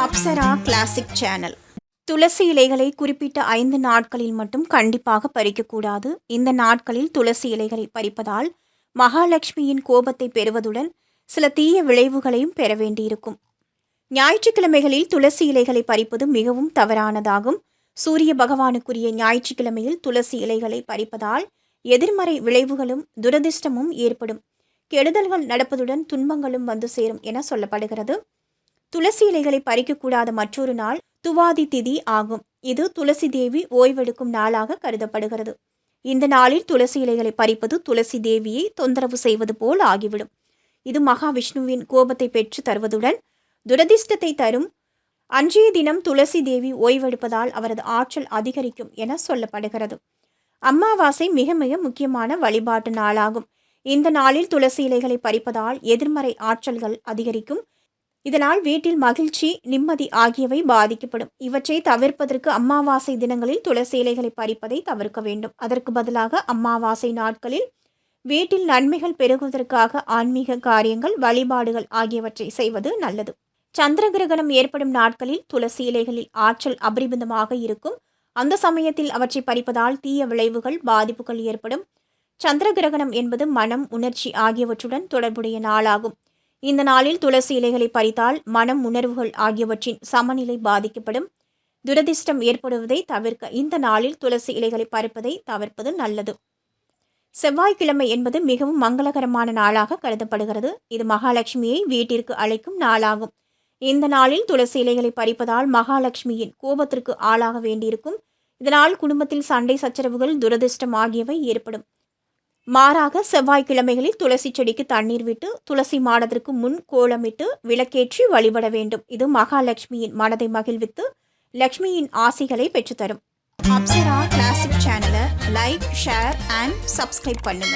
Apsara classic channel. துளசி இலைகளை குறிப்பிட்ட 5 நாட்களில் மட்டும் கண்டிப்பாக பறிக்கக்கூடாது. இந்த நாட்களில் துளசி இலைகளை பறிப்பதால் மகாலட்சுமியின் கோபத்தை பெறுவதுடன் சில தீய விளைவுகளையும் பெற வேண்டியிருக்கும். ஞாயிற்றுக்கிழமைகளில் துளசி இலைகளை பறிப்பது மிகவும் தவறானதாகும். சூரிய பகவானுக்குரிய ஞாயிற்றுக்கிழமையில் துளசி இலைகளை பறிப்பதால் எதிர்மறை விளைவுகளும் துரதிர்ஷ்டமும் ஏற்படும். கெடுதல்கள் நடப்பதுடன் துன்பங்களும் வந்து சேரும் என சொல்லப்படுகிறது. துளசி இலைகளை பறிக்கக்கூடாத மற்றொரு நாள் துவாதி திதி ஆகும். இது துளசி தேவி ஓய்வெடுக்கும் நாளாக கருதப்படுகிறது. இந்த நாளில் துளசி இலைகளை பறிப்பது துளசி தேவியை தொந்தரவு செய்வது போல் ஆகிவிடும். இது மகாவிஷ்ணுவின் கோபத்தை பெற்று தருவதுடன் துரதிர்ஷ்டத்தை தரும். அன்றைய தினம் துளசி தேவி ஓய்வெடுப்பதால் அவரது ஆற்றல் அதிகரிக்கும் என சொல்லப்படுகிறது. அமாவாசை மிக மிக முக்கியமான வழிபாட்டு நாளாகும். இந்த நாளில் துளசி இலைகளை பறிப்பதால் எதிர்மறை ஆற்றல்கள் அதிகரிக்கும். இதனால் வீட்டில் மகிழ்ச்சி, நிம்மதி ஆகியவை பாதிக்கப்படும். இவற்றை தவிர்ப்பதற்கு அமாவாசை தினங்களில் துளசி இலைகளை பறிப்பதை தவிர்க்க வேண்டும். அதற்கு பதிலாக அமாவாசை நாட்களில் வீட்டில் நன்மைகள் பெருகுவதற்காக ஆன்மீக காரியங்கள், வழிபாடுகள் ஆகியவற்றை செய்வது நல்லது. சந்திர கிரகணம் ஏற்படும் நாட்களில் துளசி இலைகளில் ஆற்றல் அபரிமிதமாக இருக்கும். அந்த சமயத்தில் அவற்றை பறிப்பதால் தீய விளைவுகள், பாதிப்புகள் ஏற்படும். சந்திர கிரகணம் என்பது மனம், உணர்ச்சி ஆகியவற்றுடன் தொடர்புடைய நாளாகும். இந்த நாளில் துளசி இலைகளை பறித்தால் மனம், உணர்வுகள் ஆகியவற்றின் சமநிலை பாதிக்கப்படும். துரதிர்ஷ்டம் ஏற்படுவதை தவிர்க்க இந்த நாளில் துளசி இலைகளை பறிப்பதை தவிர்ப்பது நல்லது. செவ்வாய்க்கிழமை என்பது மிகவும் மங்களகரமான நாளாக கருதப்படுகிறது. இது மகாலட்சுமியை வீட்டிற்கு அழைக்கும் நாளாகும். இந்த நாளில் துளசி இலைகளை பறிப்பதால் மகாலட்சுமியின் கோபத்திற்கு ஆளாக வேண்டியிருக்கும். இதனால் குடும்பத்தில் சண்டை, சச்சரவுகள், துரதிர்ஷ்டம் ஆகியவை ஏற்படும். மாறாக செவ்வாய்க்கிழமைகளில் துளசி செடிக்கு தண்ணீர் விட்டு துளசி மாடத்திற்கு முன் கோலமிட்டு விளக்கேற்றி வழிபட வேண்டும். இது மகாலட்சுமியின் மனதை மகிழ்வித்து லட்சுமியின் ஆசிகளை பெற்றுத்தரும். அப்சரா கிளாசிக் சேனலை லைக், ஷேர் அண்ட் சப்ஸ்கிரைப் பண்ணுங்க.